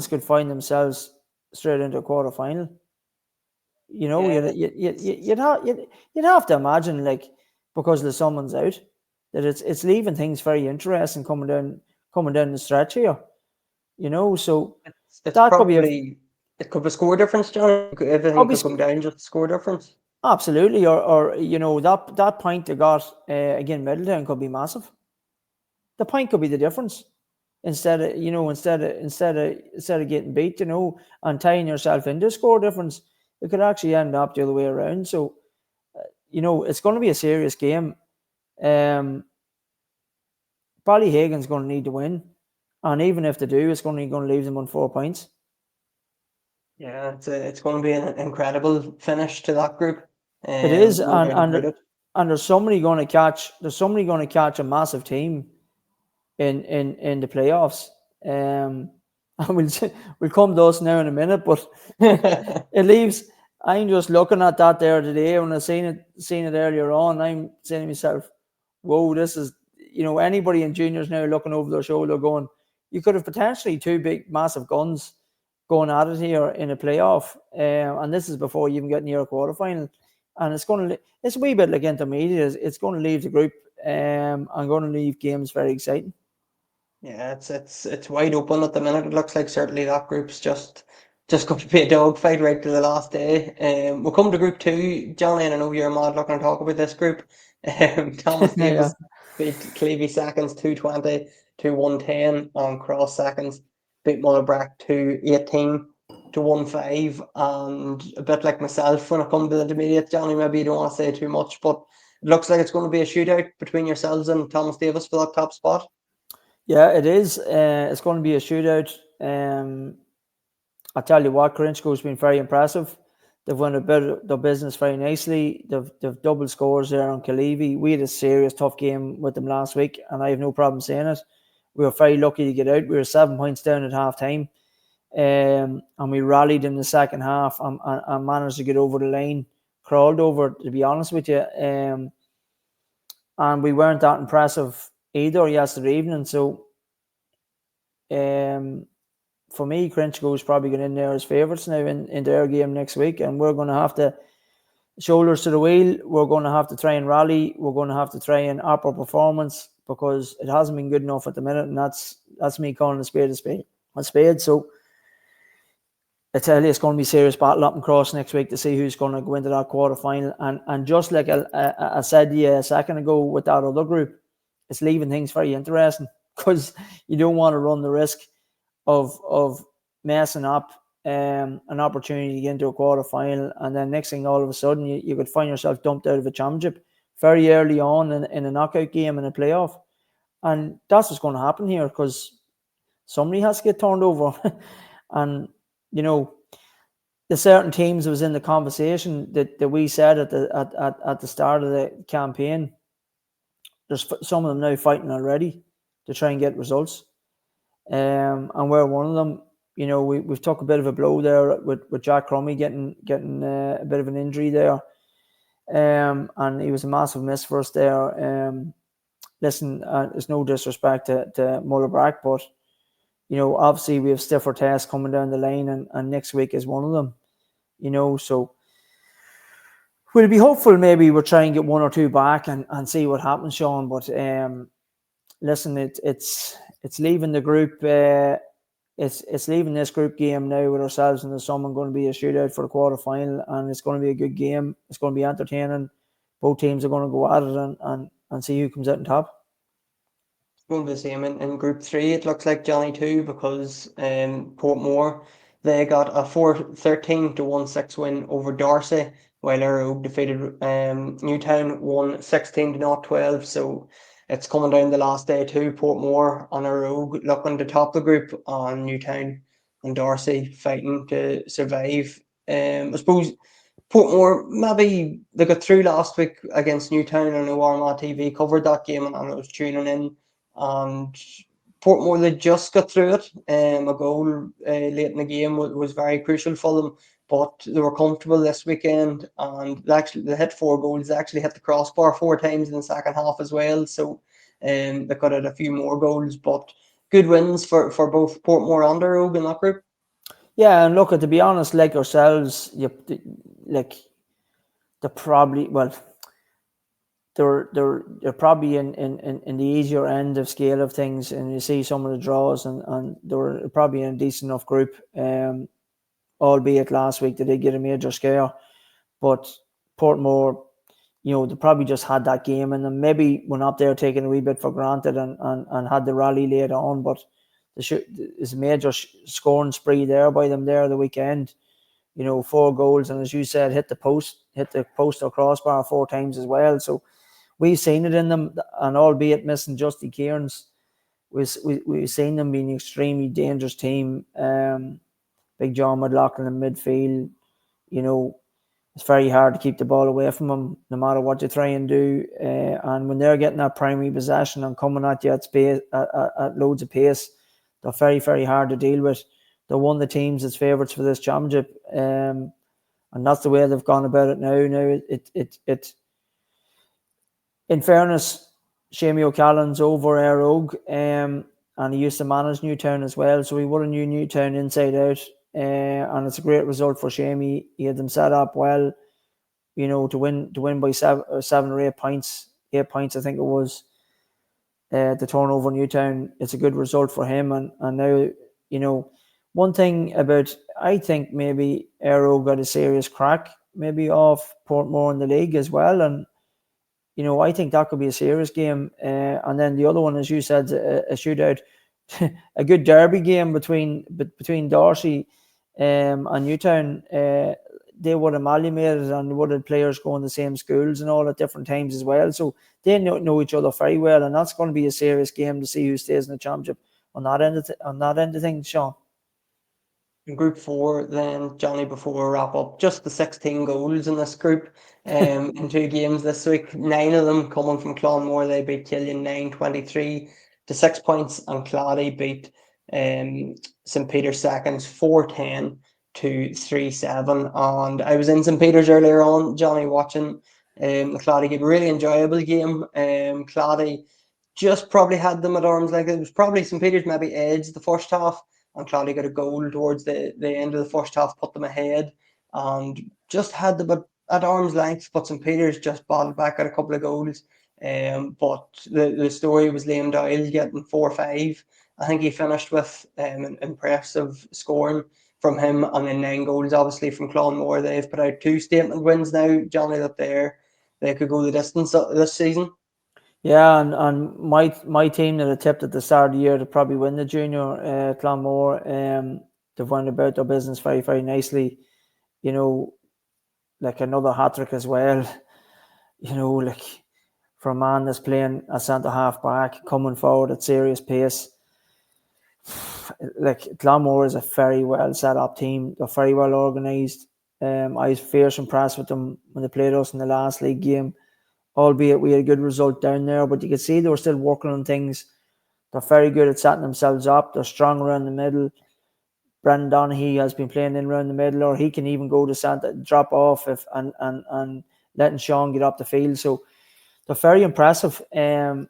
could find themselves straight into a quarter final. Yeah, You'd have to imagine, like, because the someone's out, that it's leaving things very interesting coming down the stretch here. So it's that could be probably it could be score difference, Johnny. Everything could come down just score difference. absolutely, or that point they got again Middletown could be massive. The point could be the difference instead of getting beat, and tying yourself into a score difference. It could actually end up the other way around. So it's going to be a serious game. Ballyhagan's going to need to win, and even if they do, it's going to leave them on 4 points. Yeah, it's going to be an incredible finish to that group. It is, No doubt about it. and there's somebody going to catch. There's somebody going to catch a massive team in the playoffs. Um, and we'll come to us now in a minute, but it leaves. I'm just looking at that there today when I seen it earlier on. I'm saying to myself, "Whoa, this is anybody in juniors now looking over their shoulder, going, you could have potentially two big, massive guns going at it here in a playoff, and this is before you even get near a quarterfinal, and it's a wee bit like intermediate. It's going to leave the group, and going to leave games very exciting." Yeah, it's wide open at the minute. It looks like certainly that group's just going to be a dogfight right to the last day. We'll come to group two, Johnny, and I know you're mad looking to talk about this group. Thomas Yeah. Davis beat Clevie seconds 220 to 110 on cross seconds. Beat Murtagh 218 to 1-5, and a bit like myself when it comes to the intermediate, Johnny, maybe you don't want to say too much, but it looks like it's going to be a shootout between yourselves and Thomas Davis for that top spot. Yeah, it is. It's going to be a shootout. I tell you what, Grinchgo's been very impressive. They've won a bit of their business very nicely. They've double scores there on Kalevi. We had a serious tough game with them last week, and I have no problem saying it. We were very lucky to get out. We were 7 points down at half time, and we rallied in the second half and managed to get over the line. Crawled over, to be honest with you. And we weren't that impressive either yesterday evening. So, for me, Grinchgo is probably going in there as favourites now in their game next week, and we're going to have to shoulders to the wheel. We're going to have to try and rally. We're going to have to try and up our performance because it hasn't been good enough at the minute, and that's me calling a spade a spade. A spade. So I tell you, it's going to be serious battle up and cross next week to see who's going to go into that quarter final. And just like I said to you a second ago with that other group, it's leaving things very interesting because you don't want to run the risk of messing up an opportunity to get into a quarter final, and then next thing, all of a sudden, you could find yourself dumped out of a championship very early on in a knockout game in a playoff, and that's what's going to happen here because somebody has to get turned over, and you know the certain teams that was in the conversation that we said at the start of the campaign. There's some of them now fighting already to try and get results. And we're one of them. We've took a bit of a blow there with Jack Crummy getting a bit of an injury there, and he was a massive miss for us there. Listen, there's no disrespect to Murtagh, but obviously we have stiffer tests coming down the line, and next week is one of them. So we'll be hopeful. Maybe we'll try and get one or two back and see what happens, Sean. But listen, it's leaving the group. It's leaving this group game now with ourselves and there's someone going to be a shootout for the quarter final, and it's going to be a good game. It's going to be entertaining. Both teams are going to go at it and see who comes out on top. It's going to be the same in Group 3, it looks like, Johnny, too, because Portmore, they got a 4-13 to 1-6 win over Darcy, while Arrow defeated Newtown 1-16 to 0-12. So it's coming down the last day, too. Portmore on Arrow looking to top the group, on Newtown and Darcy fighting to survive. I suppose Portmore, maybe they got through last week against Newtown. I know Armagh TV covered that game and I was tuning in. And Portmore, they just got through it. A goal late in the game was very crucial for them, but they were comfortable this weekend. And they hit 4 goals. They actually hit the crossbar 4 times in the second half as well. So they got out a few more goals, but good wins for both Portmore and Rogue in that group. Yeah, and look, to be honest, like ourselves, like they're probably they're probably in the easier end of scale of things, and you see some of the draws, and they're probably in a decent enough group. Albeit last week they did get a major scare, but Portmore, they probably just had that game, and then maybe went up there taking a wee bit for granted and had the rally later on, but there's a major scoring spree there by them there the weekend. 4 goals, and as you said, hit the post or crossbar 4 times as well. So we've seen it in them, and albeit missing Justy Kearns, we've seen them being an extremely dangerous team. Big John McLaughlin in midfield, it's very hard to keep the ball away from them, no matter what you try and do. And when they're getting that primary possession and coming at you at space, at loads of pace, they're very, very hard to deal with. They're one of the teams that's favourites for this championship, and that's the way they've gone about it now. Now, in fairness, Shamie O'Callaghan's over Éire Óg, and he used to manage Newtown as well, so he would have knew Newtown inside out. And it's a great result for Shamie. He had them set up well, to win by 7 or 8 points. 8 points, I think it was. The turnover Newtown. It's a good result for him. And now, one thing about, I think maybe Éire Óg got a serious crack, maybe off Portmore in the league as well. And I think that could be a serious game. And then the other one, as you said, a shootout, a good derby game between Darcy and Newtown. They would have amalgamated and would have players going to the same schools and all at different times as well. So they know each other very well, and that's going to be a serious game to see who stays in the championship on that end of things, Sean. In Group 4, then, Johnny, before we wrap up, just the 16 goals in this group in 2 games this week. 9 of them coming from Clonmore. They beat Killian 9-23 to 6 points, and Clady beat St. Peter's Seconds 4-10 to 3-7. And I was in St. Peter's earlier on, Johnny, watching the Clady game. Really enjoyable game. Clady just probably had them at arm's length. It was probably St. Peter's maybe edged the first half, and Claudia got a goal towards the end of the first half, put them ahead, and just had them at arm's length. But St. Peter's just battled back at a couple of goals. But the story was Liam Doyle getting 4-5. I think he finished with an impressive scoring from him, and then 9 goals, obviously, from Clonmore. They've put out 2 statement wins now, Johnny, that they could go the distance this season. Yeah, and my team that I tipped at the start of the year to probably win the junior, Clonmore, they've went about their business very, very nicely. Like another hat-trick as well. Like for a man that's playing a centre-half back, coming forward at serious pace. Like Clonmore is a very well set-up team. They're very well organised. I was fierce impressed with them when they played us in the last league game. Albeit we had a good result down there, but you could see they were still working on things. They're very good at setting themselves up. They're strong around the middle. Brendan Donaghy has been playing in around the middle, or he can even go to centre, drop off and letting Sean get up the field. So they're very impressive, and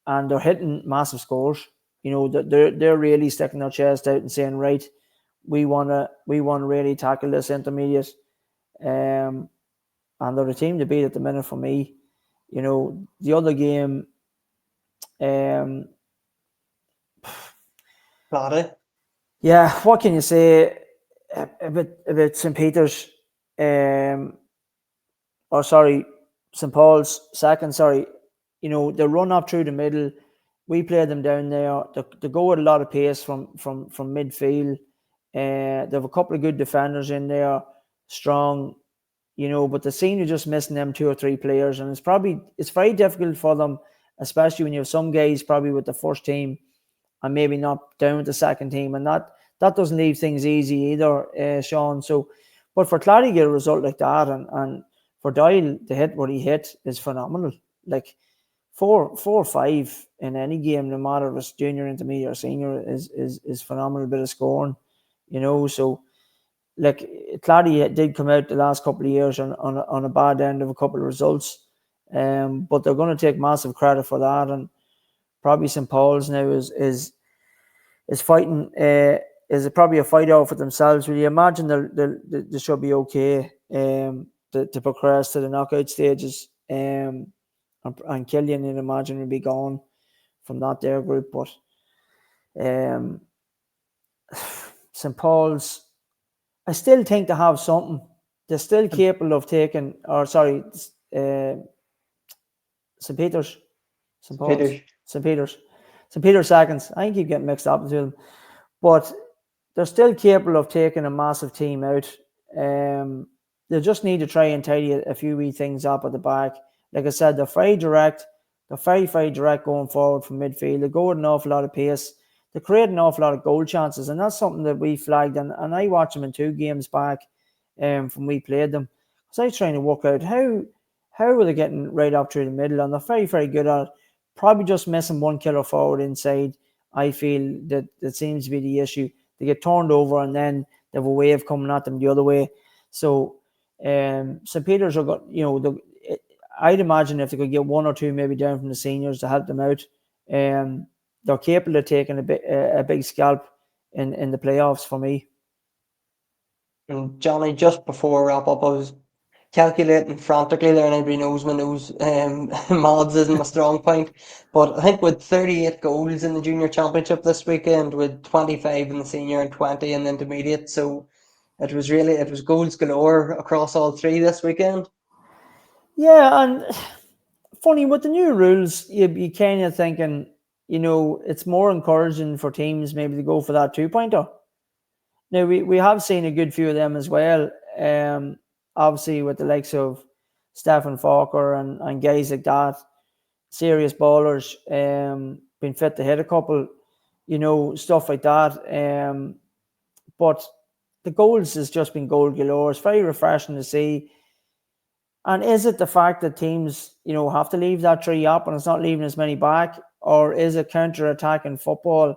they're hitting massive scores. They're really sticking their chest out and saying, right, we wanna really tackle this intermediate. And they're the team to beat at the minute for me. The other game, Clady. Yeah, what can you say about St. Peter's, or sorry, St. Paul's Second, sorry. They run up through the middle. We play them down there. They go with a lot of pace from midfield. They have a couple of good defenders in there, strong. But they seem to just missing them 2 or 3 players, and it's very difficult for them, especially when you have some guys probably with the first team and maybe not down with the second team, and that doesn't leave things easy either, Sean. So, but for Clary to get a result like that, and for Doyle to hit what he hit is phenomenal. Like 4 or 5 in any game, no matter if it's junior, intermediate, or senior, is phenomenal bit of scoring. So. Like Clary did come out the last couple of years on a bad end of a couple of results, but they're going to take massive credit for that. And probably St. Paul's now is fighting. Is probably a fight out for themselves. Will you imagine they should be okay to progress to the knockout stages? And Killian, you'd imagine, will be gone from that there group, but St. Paul's, I still think they have something. They're still capable of taking, St. Peter's, St. Paul's, St. Peter's Seconds. I keep getting mixed up between them, but they're still capable of taking a massive team out. They just need to try and tidy a few wee things up at the back. Like I said, they're very direct. They're very, very direct going forward from midfield. They go with an awful lot of pace. They create an awful lot of goal chances, and that's something that we flagged. And I watched them in 2 games back from we played them. So I was trying to work out how are they getting right up through the middle, and they're very, very good at it. Probably just missing one killer forward inside. I feel that seems to be the issue. They get turned over, and then they have a way of coming at them the other way. So, St. Peter's are got I'd imagine if they could get one or two maybe down from the seniors to help them out, they're capable of taking a big scalp in the playoffs for me. And Johnny, just before we wrap up, I was calculating frantically there, and everybody knows my nose. Mods isn't my strong point, but I think with 38 goals in the junior championship this weekend, with 25 in the senior and 20 in the intermediate, so it was goals galore across all three this weekend. Yeah, and funny with the new rules, you kind of thinking, it's more encouraging for teams maybe to go for that 2 pointer. Now we have seen a good few of them as well. Obviously with the likes of Stephen Falker and guys like that, serious ballers, been fit to hit a couple, stuff like that. But the goals has just been goal galore. It's very refreshing to see. And is it the fact that teams, have to leave that tree up and it's not leaving as many back, or is it counter-attacking football?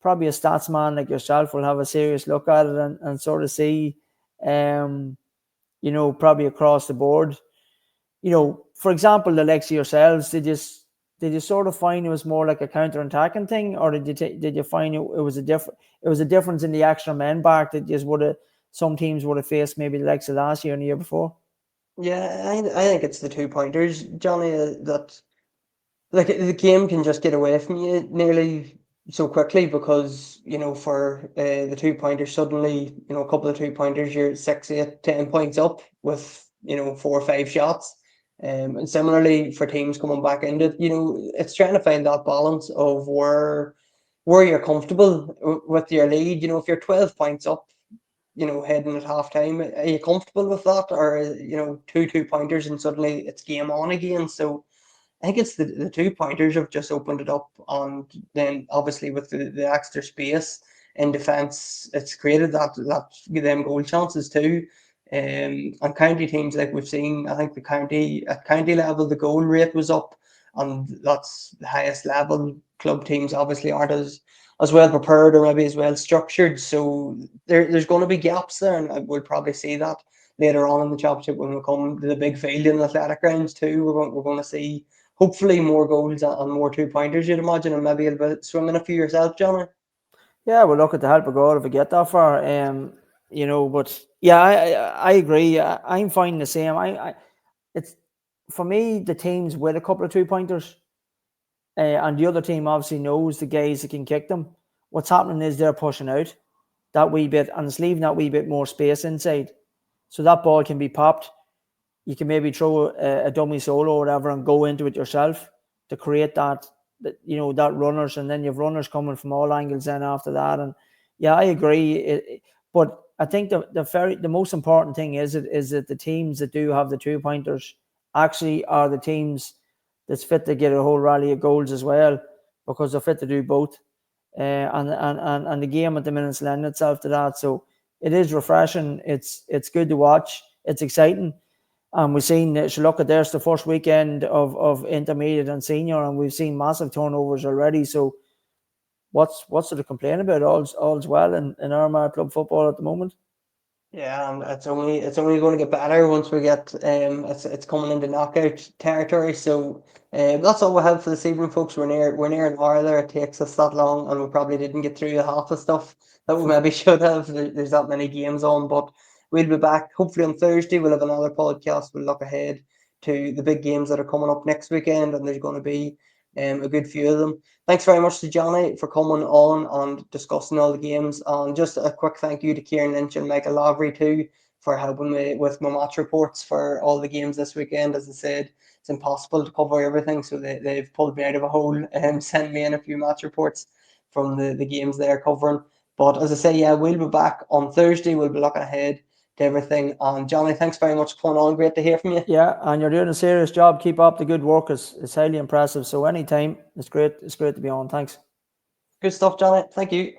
Probably a stats man like yourself will have a serious look at it and sort of see, probably across the board. For example, the likes of yourselves, did you sort of find it was more like a counter-attacking thing, or did you find it was a difference in the extra men back that just would have some teams would have faced maybe the likes of last year and the year before? Yeah, I think it's the 2 pointers, Johnny, that like the game can just get away from you nearly so quickly because for the 2 pointers suddenly a couple of 2 pointers you're 6, 8, 10 points up with 4 or 5 shots, and similarly for teams coming back into it, it's trying to find that balance of where you're comfortable with your lead. If you're 12 points up, heading at half time, are you comfortable with that, or two pointers and suddenly it's game on again? So I think it's the 2 pointers have just opened it up, and then obviously with the extra space in defence, it's created that them goal chances too. And county teams like we've seen, I think the county at county level the goal rate was up, and that's the highest level. Club teams obviously aren't as well prepared or maybe as well structured, so there's going to be gaps there, and we'll probably see that later on in the championship when we come to the big field in athletic grounds too. We're going to see hopefully more goals and more 2 pointers, you'd imagine, and maybe a bit swinging a few yourself, Johnny. Yeah, we'll look at the help of God if we get that far. But yeah, I agree. I'm finding the same. It's for me the teams with a couple of 2 pointers, and the other team obviously knows the guys that can kick them. What's happening is they're pushing out that wee bit, and it's leaving that wee bit more space inside, so that ball can be popped. You can maybe throw a dummy solo or whatever and go into it yourself to create that runners, and then you've runners coming from all angles then after that. And yeah, I agree. But I think the most important thing is that the teams that do have the 2 pointers actually are the teams that's fit to get a whole rally of goals as well, because they're fit to do both. And the game at the minute's lending itself to that. So it is refreshing. It's good to watch. It's exciting. And we've seen, so look at there's the first weekend of intermediate and senior, and we've seen massive turnovers already. So what's to complain about? All's well in Armagh club football at the moment. Yeah, and it's only going to get better once we get it's coming into knockout territory. So that's all we have for this evening, folks. We're near an hour there. It takes us that long, and we probably didn't get through the half the stuff that we maybe should have. There's that many games on, but we'll be back hopefully on Thursday. We'll have another podcast. We'll look ahead to the big games that are coming up next weekend, and there's going to be a good few of them. Thanks very much to Johnny for coming on and discussing all the games. And just a quick thank you to Kieran Lynch and Michael Lavery too for helping me with my match reports for all the games this weekend. As I said, it's impossible to cover everything, so they've pulled me out of a hole and sent me in a few match reports from the games they're covering. But as I say, yeah, we'll be back on Thursday. We'll be looking ahead to everything. And Johnny, thanks very much for coming on. Great to hear from you. Yeah, and you're doing a serious job. Keep up the good work. It's highly impressive. So anytime, it's great. It's great to be on. Thanks. Good stuff, Johnny. Thank you.